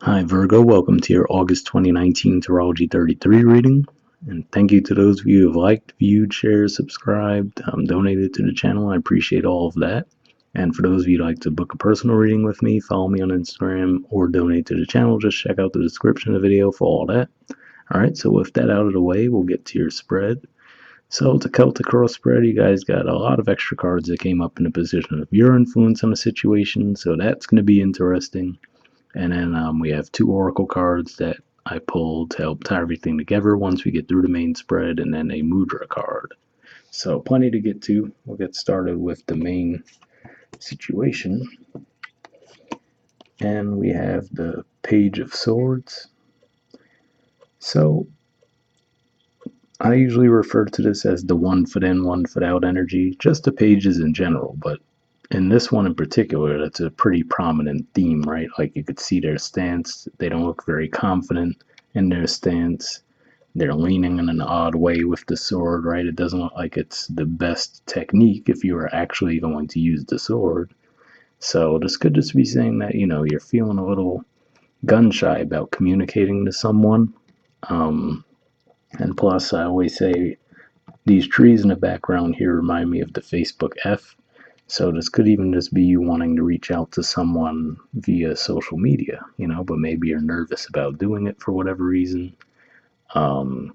Hi Virgo, welcome to your August 2019 Astrology 33 reading. And thank you to those of you who have liked, viewed, shared, subscribed, donated to the channel. I appreciate all of that. And for those of you who'd like to book a personal reading with me, follow me on Instagram or donate to the channel. Just check out the description of the video for all that. Alright, so with that out of the way, we'll get to your spread. So it's a Celtic cross spread. You guys got a lot of extra cards that came up in the position of your influence on the situation, so that's going to be interesting. And then we have two oracle cards that I pulled to help tie everything together once we get through the main spread, and then a mudra card. So plenty to get to. We'll get started with the main situation. And we have the Page of Swords. So I usually refer to this as the one foot in, one foot out energy, just the pages in general, but in this one in particular, that's a pretty prominent theme, right? Like you could see their stance. They don't look very confident in their stance. They're leaning in an odd way with the sword, right? It doesn't look like it's the best technique if you are actually going to use the sword. So this could just be saying that, you're feeling a little gun shy about communicating to someone. And plus, I always say these trees in the background here remind me of the Facebook F. So this could even just be you wanting to reach out to someone via social media, but maybe you're nervous about doing it for whatever reason. Um,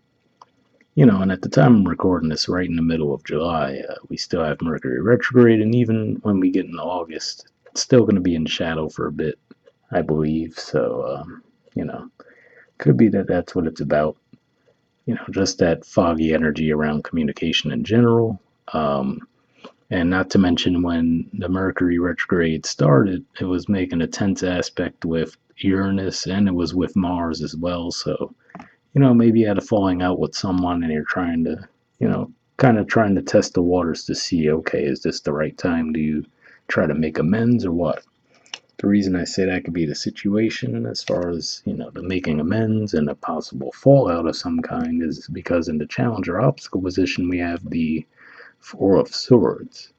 and at the time I'm recording this, right in the middle of July, we still have Mercury retrograde, and even when we get into August, it's still going to be in shadow for a bit, I believe. So, could be that that's what it's about. Just that foggy energy around communication in general. And not to mention when the Mercury retrograde started, it was making a tense aspect with Uranus and it was with Mars as well. So, maybe you had a falling out with someone and you're trying to, kind of trying to test the waters to see, okay, is this the right time? Do you try to make amends or what? The reason I say that could be the situation as far as, the making amends and a possible fallout of some kind is because in the challenger obstacle position, we have the Four of Swords.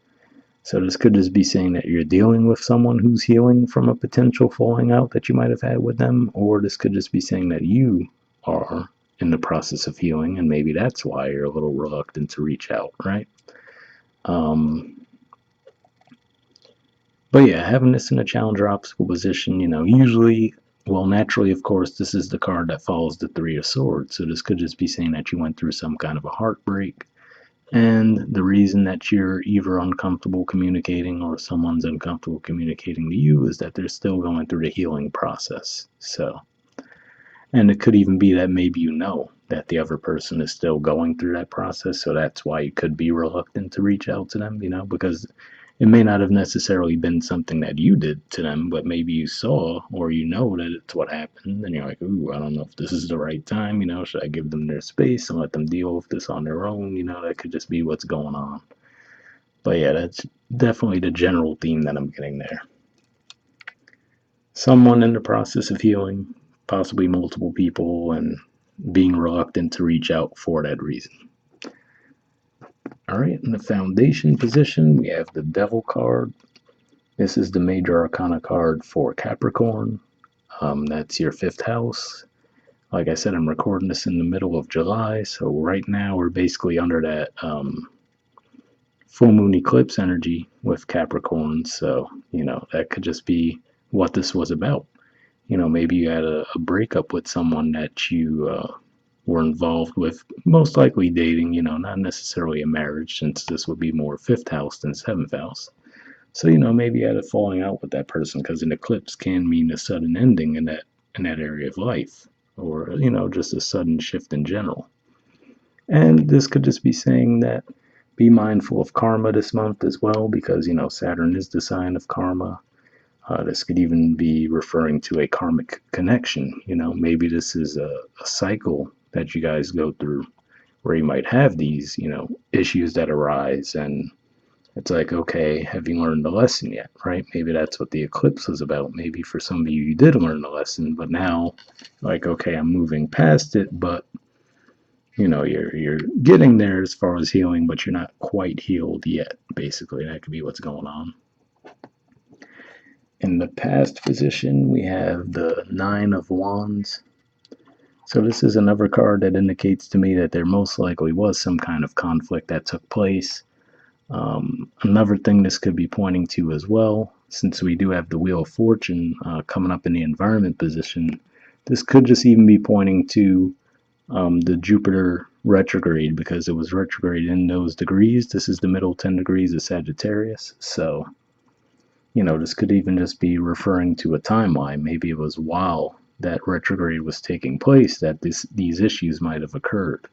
So this could just be saying that you're dealing with someone who's healing from a potential falling out that you might have had with them, or this could just be saying that you are in the process of healing, and maybe that's why you're a little reluctant to reach out, right? Um, but yeah, having this in a challenger obstacle position, usually, well, naturally, of course, this is the card that follows the Three of Swords. So this could just be saying that you went through some kind of a heartbreak. And the reason that you're either uncomfortable communicating or someone's uncomfortable communicating to you is that they're still going through the healing process. So, and it could even be that maybe that the other person is still going through that process. So that's why you could be reluctant to reach out to them, because it may not have necessarily been something that you did to them, but maybe you saw or that it's what happened. And you're like, ooh, I don't know if this is the right time. Should I give them their space and let them deal with this on their own? That could just be what's going on. But yeah, that's definitely the general theme that I'm getting there. Someone in the process of healing, possibly multiple people, and being reluctant to reach out for that reason. All right, in the foundation position, we have the Devil card. This is the major arcana card for Capricorn. That's your fifth house. Like I said, I'm recording this in the middle of July, so right now we're basically under that full moon eclipse energy with Capricorn. So, that could just be what this was about. Maybe you had a breakup with someone that you were involved with, most likely dating, not necessarily a marriage, since this would be more fifth house than seventh house. So, maybe you had a falling out with that person because an eclipse can mean a sudden ending in that area of life, or, just a sudden shift in general. And this could just be saying that be mindful of karma this month as well, because, Saturn is the sign of karma. This could even be referring to a karmic connection. Maybe this is a cycle that you guys go through where you might have these, issues that arise. And it's like, okay, have you learned the lesson yet, right? Maybe that's what the eclipse was about. Maybe for some of you, you did learn the lesson, but now, like, okay, I'm moving past it, but you're getting there as far as healing, but you're not quite healed yet. Basically, that could be what's going on. In the past position, we have the Nine of Wands. So this is another card that indicates to me that there most likely was some kind of conflict that took place. Another thing this could be pointing to as well, since we do have the Wheel of Fortune coming up in the environment position, this could just even be pointing to the Jupiter retrograde, because it was retrograde in those degrees. This is the middle 10 degrees of Sagittarius. So, this could even just be referring to a timeline. Maybe it was while that retrograde was taking place that these issues might have occurred.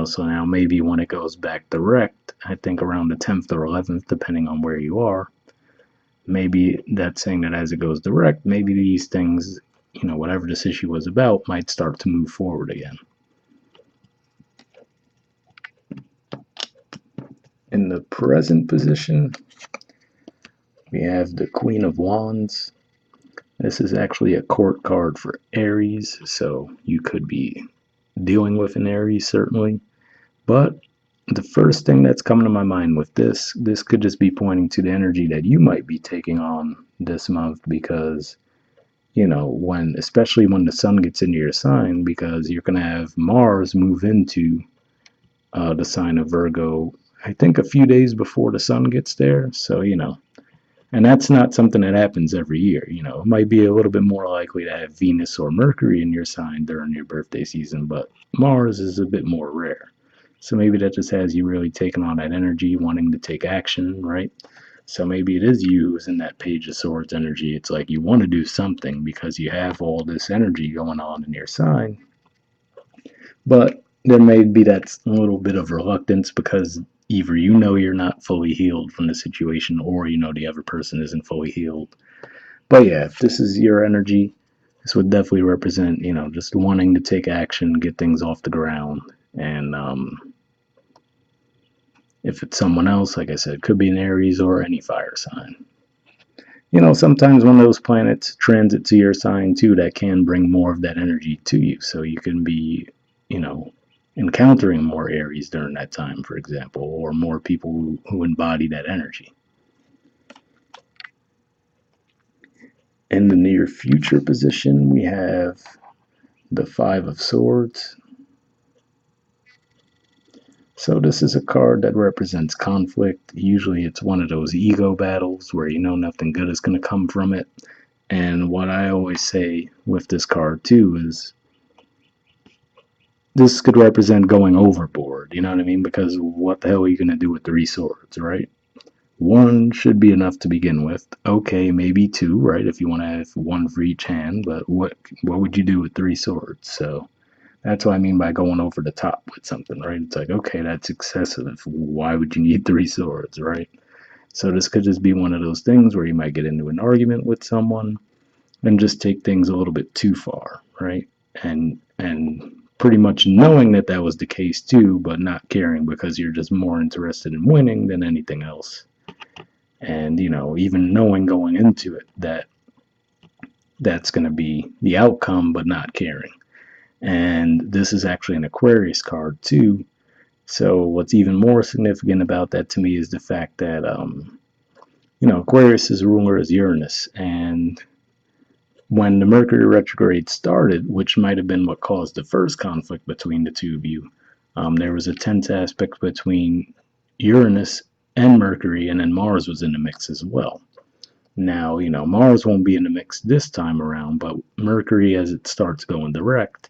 So now maybe when it goes back direct, I think around the 10th or 11th, depending on where you are, maybe that's saying that as it goes direct, maybe these things, whatever this issue was about, might start to move forward again. In the present position, we have the Queen of Wands. This is actually a court card for Aries, so you could be dealing with an Aries, certainly. But the first thing that's coming to my mind with this could just be pointing to the energy that you might be taking on this month, because, especially when the sun gets into your sign, because you're going to have Mars move into the sign of Virgo, I think a few days before the sun gets there. So, and that's not something that happens every year. It might be a little bit more likely to have Venus or Mercury in your sign during your birthday season, but Mars is a bit more rare. So maybe that just has you really taking on that energy, wanting to take action, right? So maybe it is you who's in that Page of Swords energy. It's like you want to do something because you have all this energy going on in your sign. But there may be that little bit of reluctance because either you're not fully healed from the situation, or the other person isn't fully healed. But yeah, if this is your energy, this would definitely represent, just wanting to take action, get things off the ground. And if it's someone else, like I said, it could be an Aries or any fire sign. Sometimes when those planets transit to your sign too, that can bring more of that energy to you. So you can be, encountering more Aries during that time, for example, or more people who embody that energy. In the near future position, we have the Five of Swords. So this is a card that represents conflict. Usually it's one of those ego battles where nothing good is going to come from it. And what I always say with this card too is this could represent going overboard, you know what I mean? Because what the hell are you going to do with 3 swords, right? One should be enough to begin with. Okay, maybe 2, right? If you want to have one for each hand, but what would you do with 3 swords? So that's what I mean by going over the top with something, right? It's like, okay, that's excessive. Why would you need 3 swords, right? So this could just be one of those things where you might get into an argument with someone and just take things a little bit too far, right? And pretty much knowing that that was the case too, but not caring because you're just more interested in winning than anything else. And even knowing going into it that that's going to be the outcome, but not caring. And this is actually an Aquarius card too. So what's even more significant about that to me is the fact that Aquarius's ruler is Uranus, and when the Mercury retrograde started, which might have been what caused the first conflict between the two of you, there was a tense aspect between Uranus and Mercury, and then Mars was in the mix as well. Now, Mars won't be in the mix this time around, but Mercury, as it starts going direct,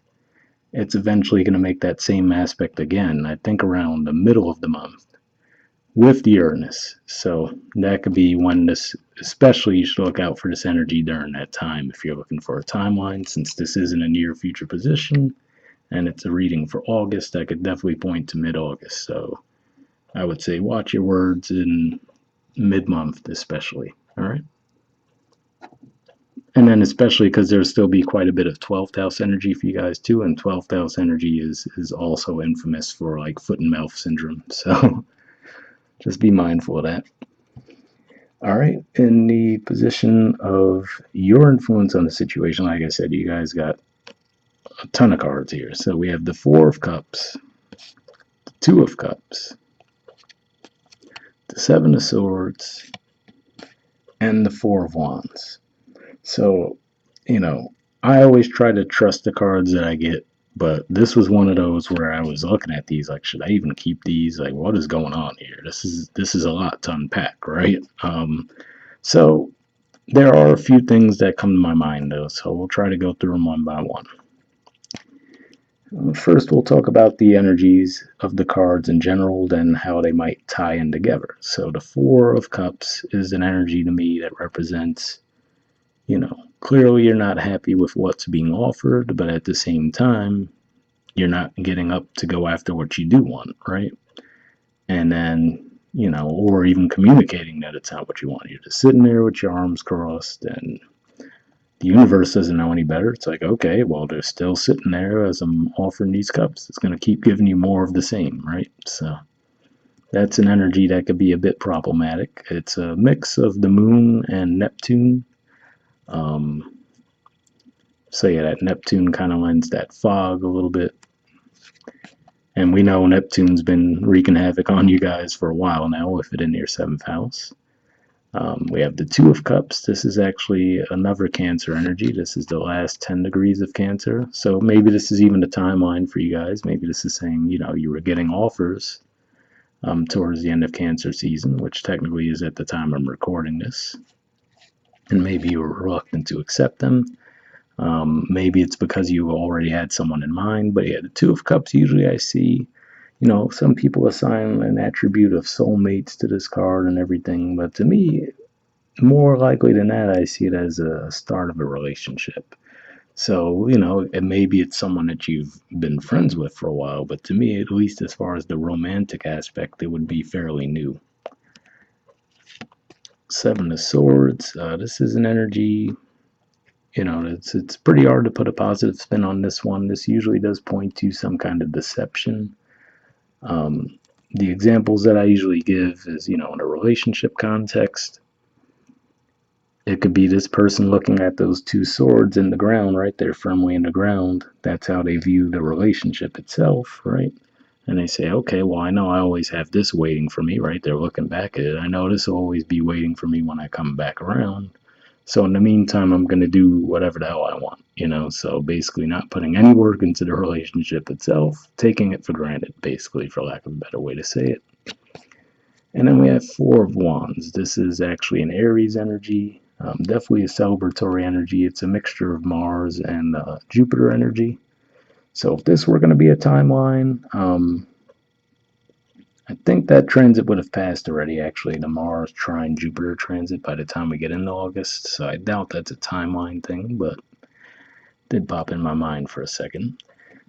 it's eventually going to make that same aspect again, I think around the middle of the month, with Uranus. So that could be when this, especially you should look out for this energy during that time if you're looking for a timeline, since this isn't a near future position and it's a reading for August. That could definitely point to mid-August. So I would say watch your words in mid-month especially. All right. And then especially because there'll still be quite a bit of 12th house energy for you guys too, and 12th house energy is also infamous for like foot and mouth syndrome. So just be mindful of that. All right, in the position of your influence on the situation, like I said, you guys got a ton of cards here. So we have the Four of Cups, the Two of Cups, the Seven of Swords, and the Four of Wands. So, you know, I always try to trust the cards that I get, but this was one of those where I was looking at these like, should I even keep these? Like, what is going on here? This is a lot to unpack, right? So there are a few things that come to my mind though, so we'll try to go through them one by one. First, we'll talk about the energies of the cards in general, then how they might tie in together. So the Four of Cups is an energy to me that represents, clearly you're not happy with what's being offered, but at the same time, you're not getting up to go after what you do want, right? And then, or even communicating that it's not what you want. You're just sitting there with your arms crossed, and the universe doesn't know any better. It's like, okay, well, they're still sitting there as I'm offering these cups. It's going to keep giving you more of the same, right? So that's an energy that could be a bit problematic. It's a mix of the moon and Neptune. Um, so yeah, that Neptune kind of lends that fog a little bit. And we know Neptune's been wreaking havoc on you guys for a while now with it in your seventh house. We have the Two of Cups. This is actually another Cancer energy. This is the last 10 degrees of Cancer. So maybe this is even a timeline for you guys. Maybe this is saying, you were getting offers towards the end of Cancer season, which technically is at the time I'm recording this. And maybe you were reluctant to accept them. Maybe it's because you already had someone in mind. But yeah, the Two of Cups, usually I see, some people assign an attribute of soulmates to this card and everything. But to me, more likely than that, I see it as a start of a relationship. So, and maybe it's someone that you've been friends with for a while, but to me, at least as far as the romantic aspect, it would be fairly new. Seven of Swords. This is an energy. It's pretty hard to put a positive spin on this one. This usually does point to some kind of deception. The examples that I usually give is, in a relationship context, it could be this person looking at those two swords in the ground, right? They're firmly in the ground. That's how they view the relationship itself, right? And they say, okay, well, I know I always have this waiting for me, right? They're looking back at it. I know this will always be waiting for me when I come back around. So in the meantime, I'm going to do whatever the hell I want. So basically not putting any work into the relationship itself, taking it for granted, basically, for lack of a better way to say it. And then we have Four of Wands. This is actually an Aries energy, definitely a celebratory energy. It's a mixture of Mars and Jupiter energy. So if this were going to be a timeline, I think that transit would have passed already, actually, the Mars trine Jupiter transit by the time we get into August. So I doubt that's a timeline thing, but it did pop in my mind for a second.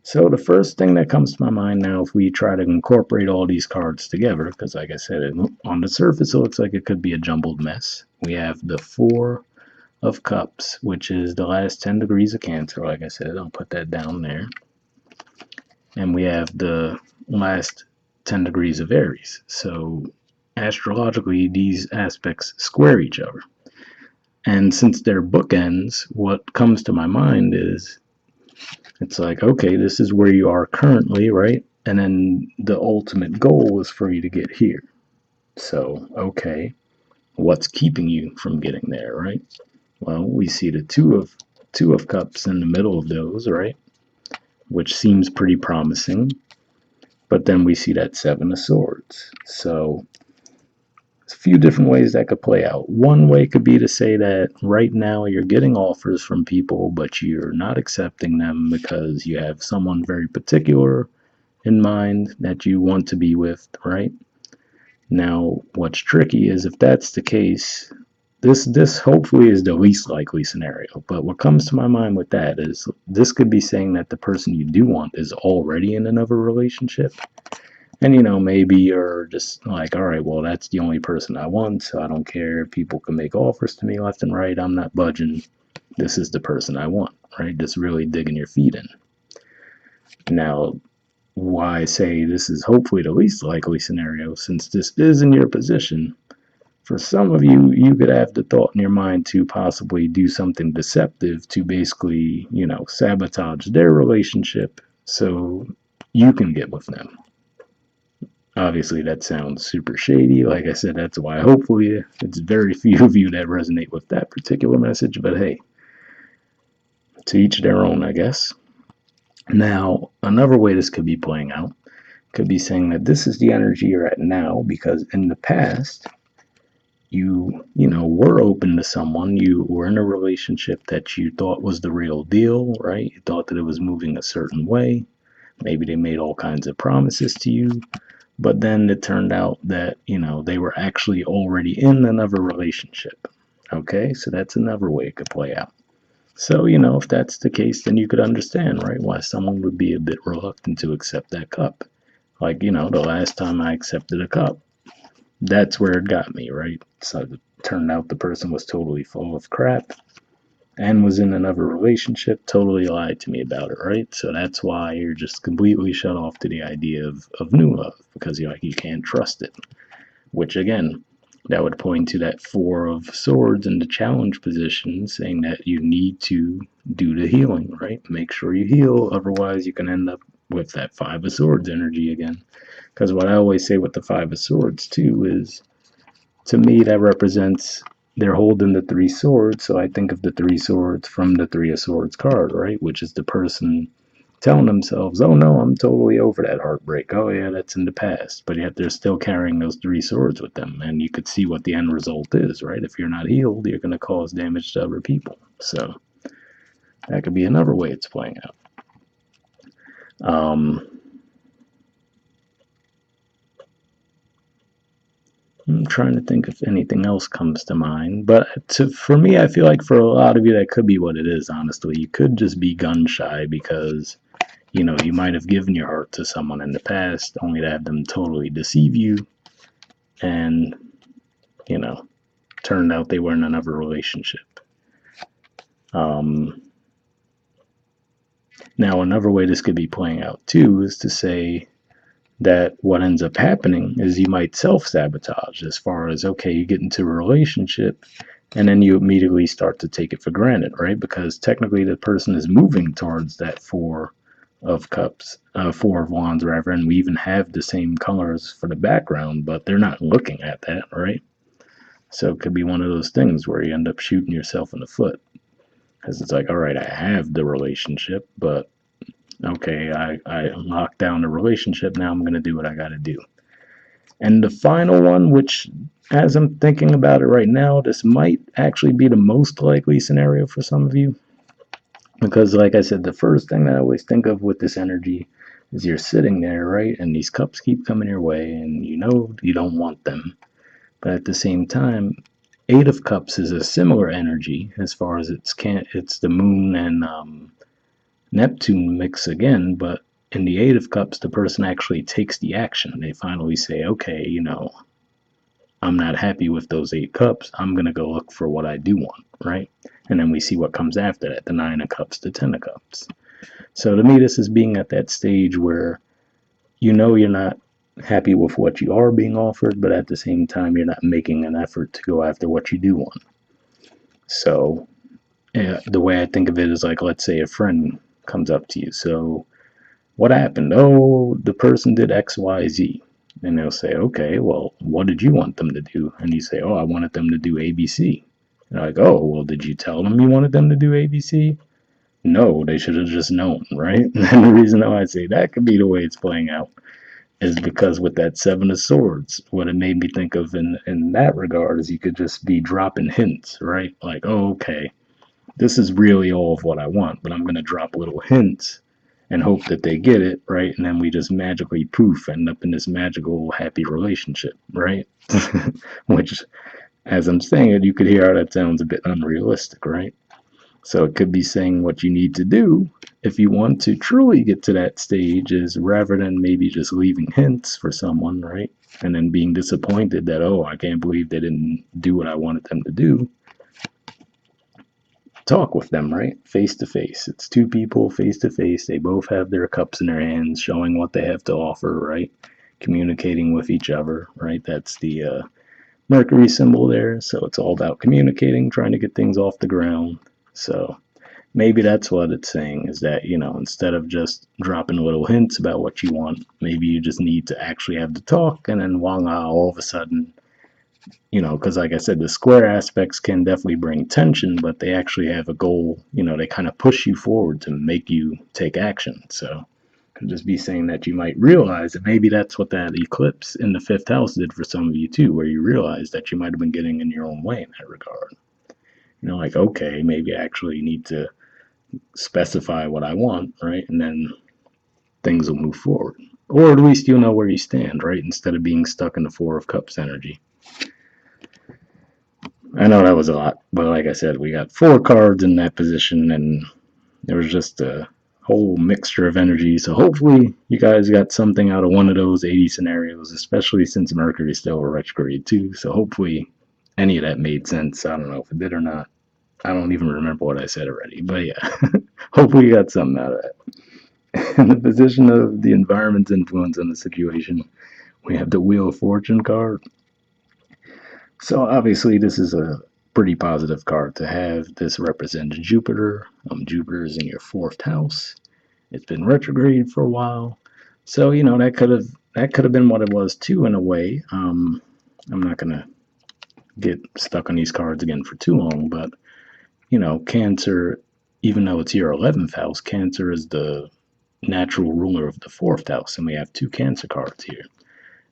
So the first thing that comes to my mind now, if we try to incorporate all these cards together, because like I said, on the surface it looks like it could be a jumbled mess. We have the Four of Cups, which is the last 10 degrees of Cancer. Like I said, I'll put that down there. And we have the last 10 degrees of Aries. So astrologically, these aspects square each other. And since they're bookends, what comes to my mind is, it's like, okay, this is where you are currently, right? And then the ultimate goal is for you to get here. So, okay, what's keeping you from getting there, right? Well, we see the two of cups in the middle of those, right? Which seems pretty promising. But then we see that Seven of Swords. So, there's a few different ways that could play out. One way could be to say that right now you're getting offers from people, but you're not accepting them because you have someone very particular in mind that you want to be with, right? Now, what's tricky is if that's the case, this hopefully is the least likely scenario. But what comes to my mind with that is this could be saying that the person you do want is already in another relationship. And maybe you're just like, all right, well, that's the only person I want, so I don't care. People can make offers to me left and right. I'm not budging. This is the person I want, right? Just really digging your feet in. Now, why I say this is hopefully the least likely scenario, since this is in your position, for some of you, you could have the thought in your mind to possibly do something deceptive to basically, sabotage their relationship so you can get with them. Obviously, that sounds super shady. Like I said, that's why hopefully it's very few of you that resonate with that particular message. But hey, to each their own, I guess. Now, another way this could be playing out could be saying that this is the energy you're at now because in the past you were open to someone, you were in a relationship that you thought was the real deal, right? You thought that it was moving a certain way. Maybe they made all kinds of promises to you, but then it turned out that they were actually already in another relationship. Okay, so that's another way it could play out. So if that's the case, then you could understand, right, why someone would be a bit reluctant to accept that cup. Like the last time I accepted a cup, that's where it got me, right? So it turned out the person was totally full of crap and was in another relationship, totally lied to me about it, right? So that's why you're just completely shut off to the idea of new love because you can't trust it. Which again, that would point to that Four of Swords in the challenge position, saying that you need to do the healing, right? Make sure you heal, otherwise you can end up with that Five of Swords energy again. Because what I always say with the Five of Swords too is, to me, that represents they're holding the Three Swords. So I think of the Three Swords from the Three of Swords card, right? Which is the person telling themselves, oh no, I'm totally over that heartbreak. Oh yeah, that's in the past. But yet they're still carrying those Three Swords with them. And you could see what the end result is, right? If you're not healed, you're going to cause damage to other people. So that could be another way it's playing out. I'm trying to think if anything else comes to mind. But for me, I feel like for a lot of you, that could be what it is, honestly. You could just be gun shy because, you might have given your heart to someone in the past only to have them totally deceive you and, turned out they were in another relationship. Now, another way this could be playing out too is to say that what ends up happening is you might self-sabotage as far as, okay, you get into a relationship and then you immediately start to take it for granted, right? Because technically the person is moving towards that Four of Cups, Four of Wands rather, and we even have the same colors for the background, but they're not looking at that, right? So it could be one of those things where you end up shooting yourself in the foot because it's like, all right, I have the relationship, but okay, I locked down the relationship. Now I'm going to do what I got to do. And the final one, which, as I'm thinking about it right now, this might actually be the most likely scenario for some of you. Because, like I said, the first thing that I always think of with this energy is you're sitting there, right? And these cups keep coming your way, and you don't want them. But at the same time, Eight of Cups is a similar energy as far as it's the moon and Neptune mix again, but in the Eight of Cups, the person actually takes the action. They finally say, okay, I'm not happy with those 8 cups. I'm going to go look for what I do want, right? And then we see what comes after that, the 9 of Cups, the 10 of Cups. So to me, this is being at that stage where you're not happy with what you are being offered, but at the same time, you're not making an effort to go after what you do want. So the way I think of it is like, let's say a friend comes up to you. So what happened? Oh, the person did X, Y, Z. And they'll say, okay, well, what did you want them to do? And you say, oh, I wanted them to do ABC. And they're like, oh, well, did you tell them you wanted them to do ABC? No, they should have just known, right? And the reason why I say that could be the way it's playing out is because with that Seven of Swords, what it made me think of in that regard is you could just be dropping hints, right? Like, oh, okay, this is really all of what I want, but I'm going to drop little hints and hope that they get it, right? And then we just magically poof end up in this magical happy relationship, right? Which, as I'm saying it, you could hear how that sounds a bit unrealistic, right? So it could be saying what you need to do if you want to truly get to that stage is rather than maybe just leaving hints for someone, right? And then being disappointed that, oh, I can't believe they didn't do what I wanted them to do. Talk with them, right? Face to face. It's two people face to face. They both have their cups in their hands, showing what they have to offer, right? Communicating with each other, right? That's the Mercury symbol there. So it's all about communicating, trying to get things off the ground. So maybe that's what it's saying, is that, instead of just dropping little hints about what you want, maybe you just need to actually have the talk, and then voila, all of a sudden, because like I said, the square aspects can definitely bring tension, but they actually have a goal. They kind of push you forward to make you take action. So could just be saying that you might realize that maybe that's what that eclipse in the fifth house did for some of you too, where you realize that you might have been getting in your own way in that regard. Like, okay, maybe I actually need to specify what I want, right? And then things will move forward. Or at least you'll know where you stand, right? Instead of being stuck in the Four of Cups energy. I know that was a lot, but like I said, we got 4 cards in that position, and there was just a whole mixture of energy. So hopefully you guys got something out of one of those 80 scenarios, especially since Mercury's still retrograde too. So hopefully any of that made sense. I don't know if it did or not. I don't even remember what I said already, but yeah, hopefully you got something out of that. In the position of the environment's influence on the situation, we have the Wheel of Fortune card. So obviously this is a pretty positive card to have. This represents Jupiter. Jupiter is in your 4th house. It's been retrograde for a while, so that could have been what it was too in a way. I'm not gonna get stuck on these cards again for too long, but Cancer, even though it's your 11th house, Cancer is the natural ruler of the 4th house, and we have 2 Cancer cards here.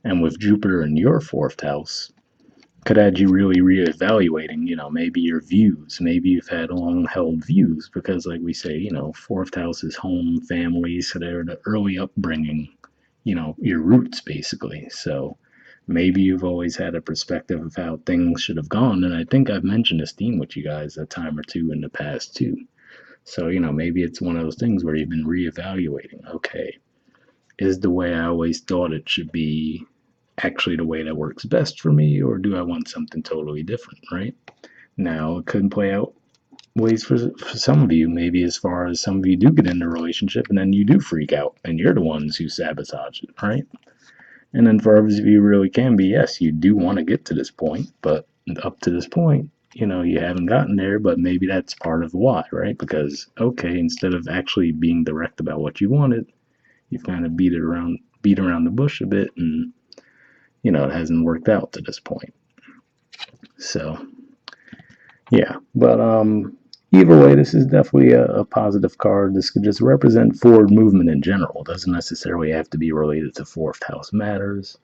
And with Jupiter in your 4th house, could have you really reevaluating, maybe your views. Maybe you've had long held views because, like we say, 4th house is home, family, so they're the early upbringing, your roots basically. So maybe you've always had a perspective of how things should have gone. And I think I've mentioned this theme with you guys a time or two in the past too. So, maybe it's one of those things where you've been reevaluating. Okay, is the way I always thought it should be actually the way that works best for me, or do I want something totally different, right? Now, it could play out ways for some of you, maybe as far as some of you do get into a relationship and then you do freak out and you're the ones who sabotage it, right? And then for others of you, really can be, yes, you do want to get to this point, but up to this point, you haven't gotten there, but maybe that's part of why, right? Because, okay, instead of actually being direct about what you wanted, you've kind of beat around the bush a bit, and it hasn't worked out to this point. So, yeah, but either way, this is definitely a positive card. This could just represent forward movement in general. It doesn't necessarily have to be related to 4th house matters.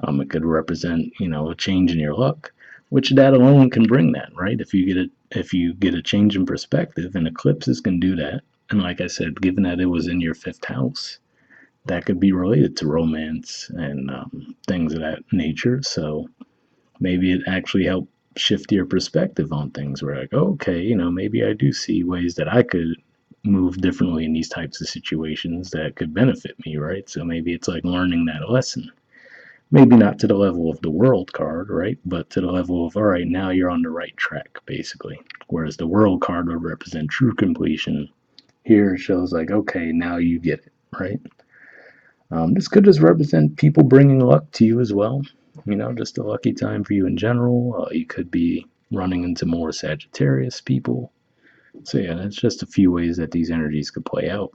It could represent, a change in your luck, which that alone can bring that, right? If you get a change in perspective, and eclipses can do that. And like I said, given that it was in your 5th house, that could be related to romance and things of that nature. So maybe it actually helped shift your perspective on things. Where like, okay, maybe I do see ways that I could move differently in these types of situations that could benefit me, right? So maybe it's like learning that lesson. Maybe not to the level of the world card, right? But to the level of, all right, now you're on the right track, basically. Whereas the world card would represent true completion. Here it shows like, okay, now you get it, right? This could just represent people bringing luck to you as well. Just a lucky time for you in general. You could be running into more Sagittarius people. So yeah, that's just a few ways that these energies could play out.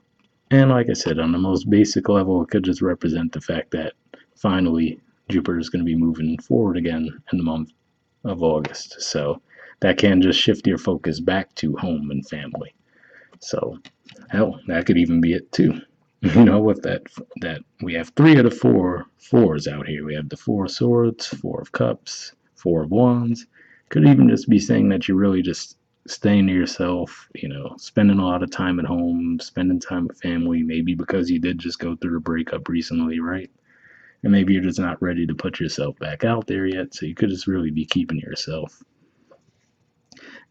And like I said, on the most basic level, it could just represent the fact that finally Jupiter is going to be moving forward again in the month of August. So that can just shift your focus back to home and family. So hell, that could even be it too. With that we have 3 of the 4 fours out here. We have the 4 of Swords, 4 of Cups, 4 of Wands. Could even just be saying that you're really just staying to yourself, spending a lot of time at home, spending time with family, maybe because you did just go through a breakup recently, right? And maybe you're just not ready to put yourself back out there yet, so you could just really be keeping yourself.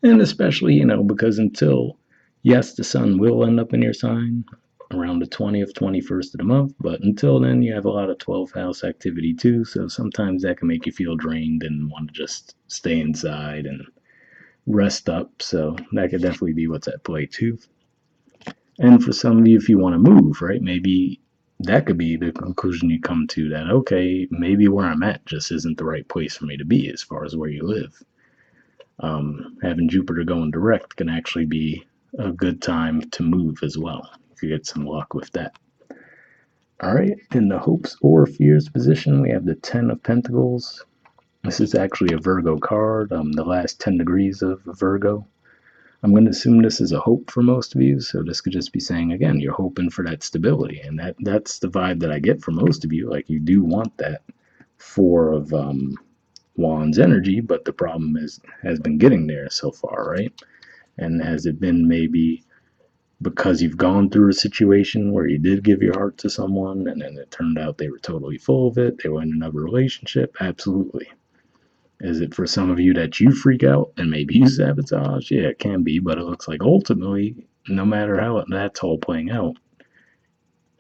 And especially, because until, yes, the sun will end up in your sign around the 20th, 21st of the month, but until then, you have a lot of 12th house activity too, so sometimes that can make you feel drained and want to just stay inside and rest up, so that could definitely be what's at play too. And for some of you, if you want to move, right, maybe that could be the conclusion you come to, that, okay, maybe where I'm at just isn't the right place for me to be as far as where you live. Having Jupiter going direct can actually be a good time to move as well. You could get some luck with that. All right, in the hopes or fears position, we have the Ten of Pentacles. This is actually a Virgo card, the last 10 degrees of Virgo. I'm going to assume this is a hope for most of you, so this could just be saying, again, you're hoping for that stability, and that's the vibe that I get from most of you. Like, you do want that Four of Wands energy, but the problem has been getting there so far, right? And has it been maybe because you've gone through a situation where you did give your heart to someone and then it turned out they were totally full of it, they were in another relationship? Absolutely. Is it for some of you that you freak out and maybe you sabotage? Yeah, it can be, but it looks like ultimately, no matter how that's all playing out,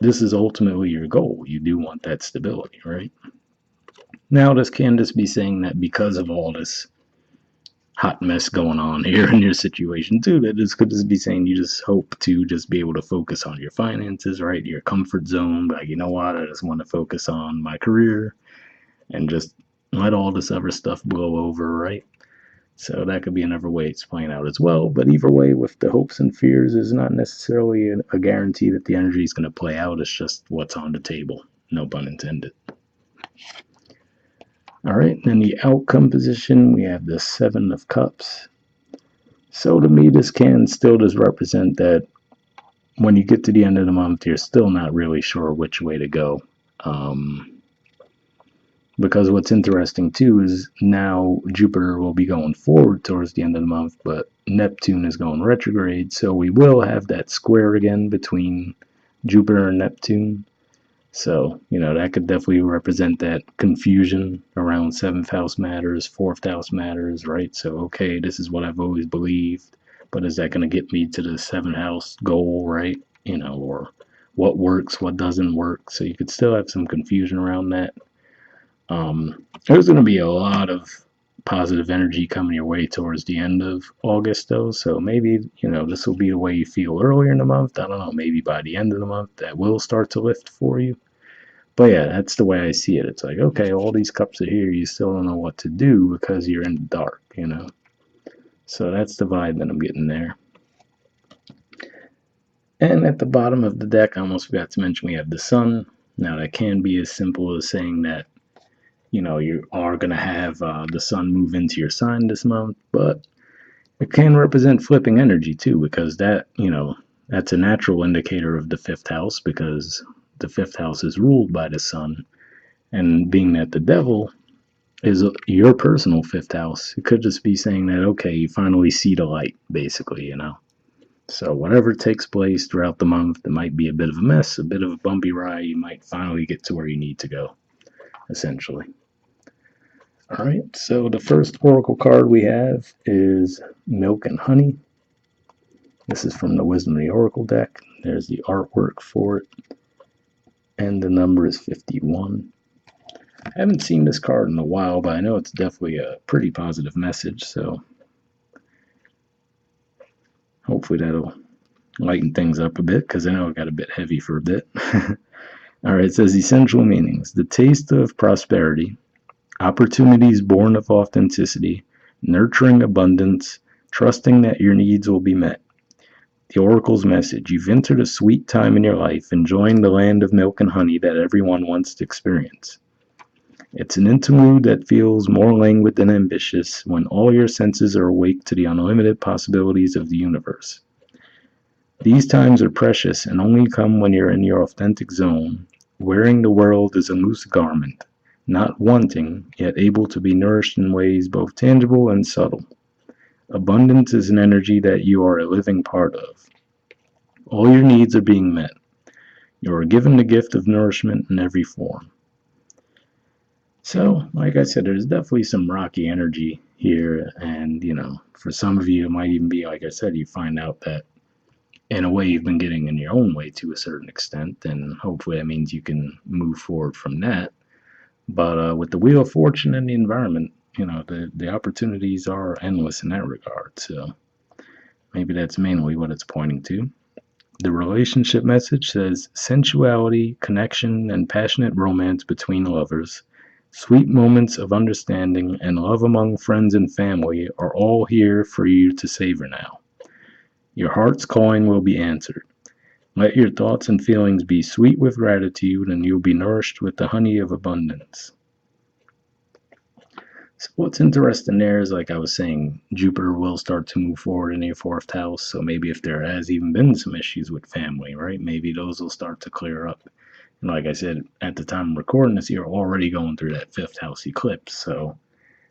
this is ultimately your goal. You do want that stability, right? Now, this can just be saying that because of all this hot mess going on here in your situation too, that this could just be saying you just hope to just be able to focus on your finances, right? Your comfort zone. Like, you know what, I just want to focus on my career and just let all this other stuff blow over, right? So that could be another way it's playing out as well. But either way, with the hopes and fears, is not necessarily a guarantee that the energy is going to play out. It's just what's on the table. No pun intended. All right, in the outcome position, we have the Seven of Cups. So to me, this can still just represent that when you get to the end of the month, you're still not really sure which way to go. Because what's interesting too is now Jupiter will be going forward towards the end of the month, but Neptune is going retrograde. So we will have that square again between Jupiter and Neptune. So, that could definitely represent that confusion around 7th house matters, 4th house matters, right? So, okay, this is what I've always believed, but is that going to get me to the 7th house goal, right? Or what works, what doesn't work. So you could still have some confusion around that. There's going to be a lot of positive energy coming your way towards the end of August, though. So maybe, this will be the way you feel earlier in the month. I don't know, maybe by the end of the month that will start to lift for you. But yeah, that's the way I see it. It's like, okay, all these cups are here. You still don't know what to do because you're in the dark, So that's the vibe that I'm getting there. And at the bottom of the deck, I almost forgot to mention we have the sun. Now, that can be as simple as saying that, you are going to have the sun move into your sign this month, but it can represent flipping energy too, because that, that's a natural indicator of the 5th house, because the 5th house is ruled by the sun. And being that the devil is your personal 5th house, it could just be saying that, okay, you finally see the light, basically, So whatever takes place throughout the month, it might be a bit of a mess, a bit of a bumpy ride. You might finally get to where you need to go, essentially. All right, so the first oracle card we have is Milk and Honey. This is from the Wisdom of the Oracle deck. There's the artwork for it, and the number is 51. I haven't seen this card in a while, but I know it's definitely a pretty positive message, so hopefully that'll lighten things up a bit, because I know it got a bit heavy for a bit. All right, it says essential meanings. The taste of prosperity, opportunities born of authenticity, nurturing abundance, trusting that your needs will be met. The Oracle's message: you've entered a sweet time in your life, enjoying the land of milk and honey that everyone wants to experience. It's an interlude that feels more languid than ambitious, when all your senses are awake to the unlimited possibilities of the universe. These times are precious and only come when you're in your authentic zone, wearing the world as a loose garment, not wanting, yet able to be nourished in ways both tangible and subtle. Abundance is an energy that you are a living part of. All your needs are being met. You are given the gift of nourishment in every form. So, like I said, there's definitely some rocky energy here, and, for some of you, it might even be, like I said, you find out that in a way you've been getting in your own way to a certain extent, and hopefully that means you can move forward from that. But with the Wheel of Fortune and the environment, the opportunities are endless in that regard. So maybe that's mainly what it's pointing to. The relationship message says sensuality, connection, and passionate romance between lovers, sweet moments of understanding, and love among friends and family are all here for you to savor now. Your heart's calling will be answered. Let your thoughts and feelings be sweet with gratitude, and you'll be nourished with the honey of abundance. So what's interesting there is, like I was saying, Jupiter will start to move forward in your fourth house. So maybe if there has even been some issues with family, right? Maybe those will start to clear up. And like I said, at the time of recording this, you're already going through that fifth house eclipse. So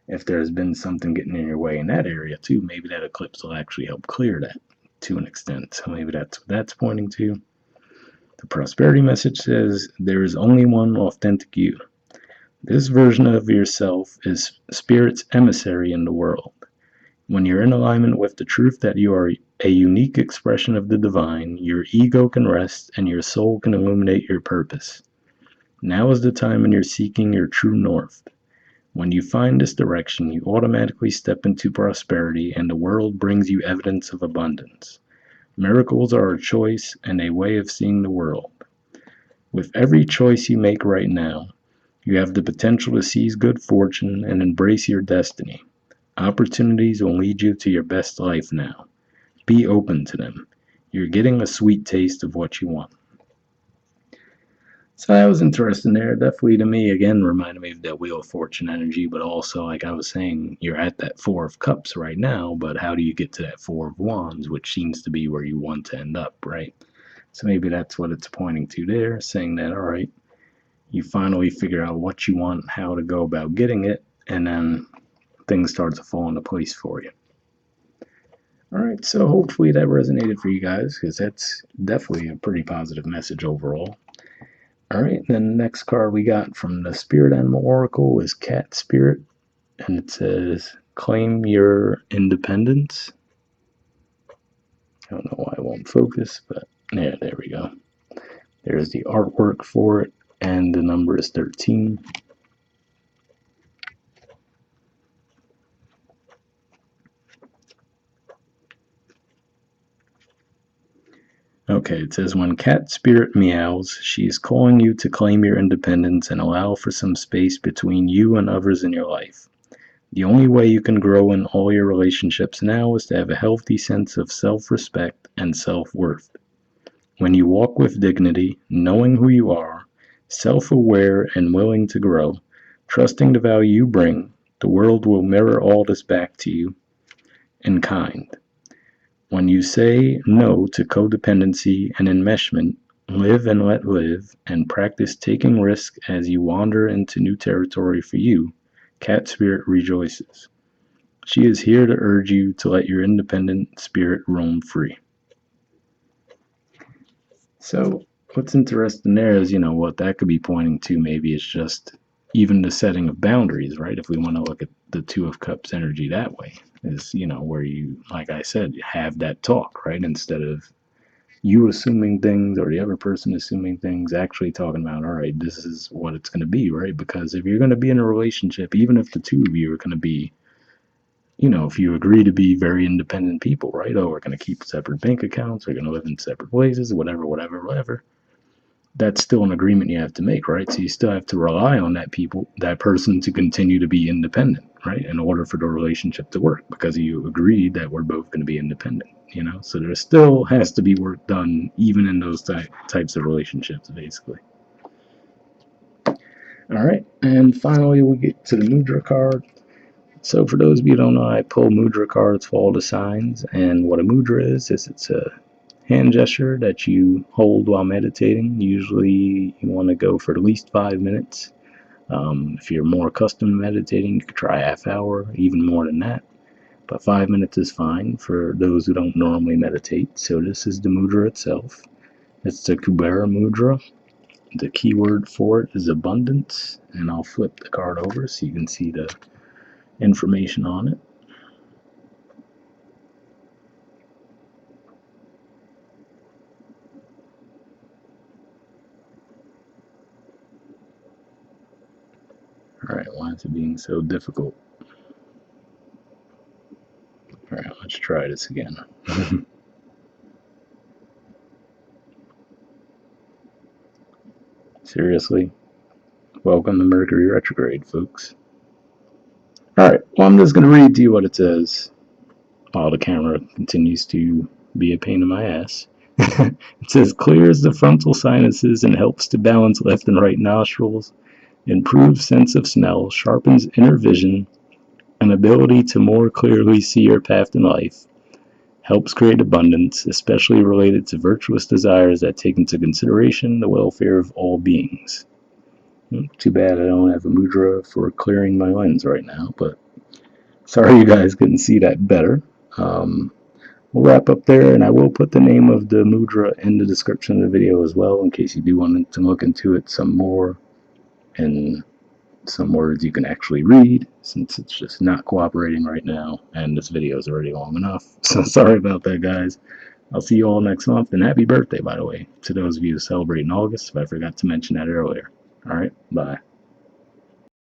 if there's been something getting in your way in that area too, maybe that eclipse will actually help clear that to an extent. So maybe that's what that's pointing to. The prosperity message says there is only one authentic you. This version of yourself is Spirit's emissary in the world. When you're in alignment with the truth that you are a unique expression of the divine, your ego can rest and your soul can illuminate your purpose. Now is the time when you're seeking your true north. When you find this direction, you automatically step into prosperity and the world brings you evidence of abundance. Miracles are a choice and a way of seeing the world. With every choice you make right now, you have the potential to seize good fortune and embrace your destiny. Opportunities will lead you to your best life now. Be open to them. You're getting a sweet taste of what you want. So that was interesting there. Definitely to me, again, reminded me of that Wheel of Fortune energy, but also, like I was saying, you're at that Four of Cups right now, but how do you get to that Four of Wands, which seems to be where you want to end up, right? So maybe that's what it's pointing to there, saying that, all right, you finally figure out what you want, how to go about getting it, and then things start to fall into place for you. All right, so hopefully that resonated for you guys, because that's definitely a pretty positive message overall. All right, then the next card we got from the Spirit Animal Oracle is Cat Spirit, and it says, claim your independence. I don't know why it won't focus, but yeah, there we go. There's the artwork for it, and the number is 13. Okay, it says, when Cat Spirit meows, she is calling you to claim your independence and allow for some space between you and others in your life. The only way you can grow in all your relationships now is to have a healthy sense of self-respect and self-worth. When you walk with dignity, knowing who you are, self-aware and willing to grow, trusting the value you bring, the world will mirror all this back to you in kind. When you say no to codependency and enmeshment, live and let live, and practice taking risks as you wander into new territory for you, Cat Spirit rejoices. She is here to urge you to let your independent spirit roam free. So, what's interesting there is, what that could be pointing to maybe it's just even the setting of boundaries, right? If we want to look at the Two of Cups energy that way, is, where you, like I said, have that talk, right? Instead of you assuming things or the other person assuming things, actually talking about, all right, this is what it's going to be, right? Because if you're going to be in a relationship, even if the two of you are going to be, if you agree to be very independent people, right? Oh, we're going to keep separate bank accounts, we're going to live in separate places, whatever. That's still an agreement you have to make, right? So you still have to rely on that person to continue to be independent, right? In order for the relationship to work, because you agreed that we're both going to be independent, So there still has to be work done, even in those types of relationships, basically. All right, and finally we get to the mudra card. So for those of you who don't know, I pull mudra cards for all the signs, and what a mudra is it's a hand gesture that you hold while meditating. Usually you want to go for at least 5 minutes. If you're more accustomed to meditating, you could try a half hour, even more than that. But 5 minutes is fine for those who don't normally meditate. So this is the mudra itself. It's the Kubera mudra. The keyword for it is abundance, and I'll flip the card over so you can see the information on it. Alright, why is it being so difficult? Alright, let's try this again. Seriously? Welcome to Mercury retrograde, folks. Alright, well, I'm just going to read to you what it says while the camera continues to be a pain in my ass. It says clears the frontal sinuses and helps to balance left and right nostrils, improves sense of smell, sharpens inner vision, an ability to more clearly see your path in life, helps create abundance, especially related to virtuous desires that take into consideration the welfare of all beings. Too bad I don't have a mudra for clearing my lens right now, but sorry you guys couldn't see that better. We'll wrap up there, and I will put the name of the mudra in the description of the video as well, in case you do want to look into it some more, and some words you can actually read, since it's just not cooperating right now, and this video is already long enough. So sorry about that, guys. I'll see you all next month, and happy birthday, by the way, to those of you who celebrate in August, if I forgot to mention that earlier. All right, bye.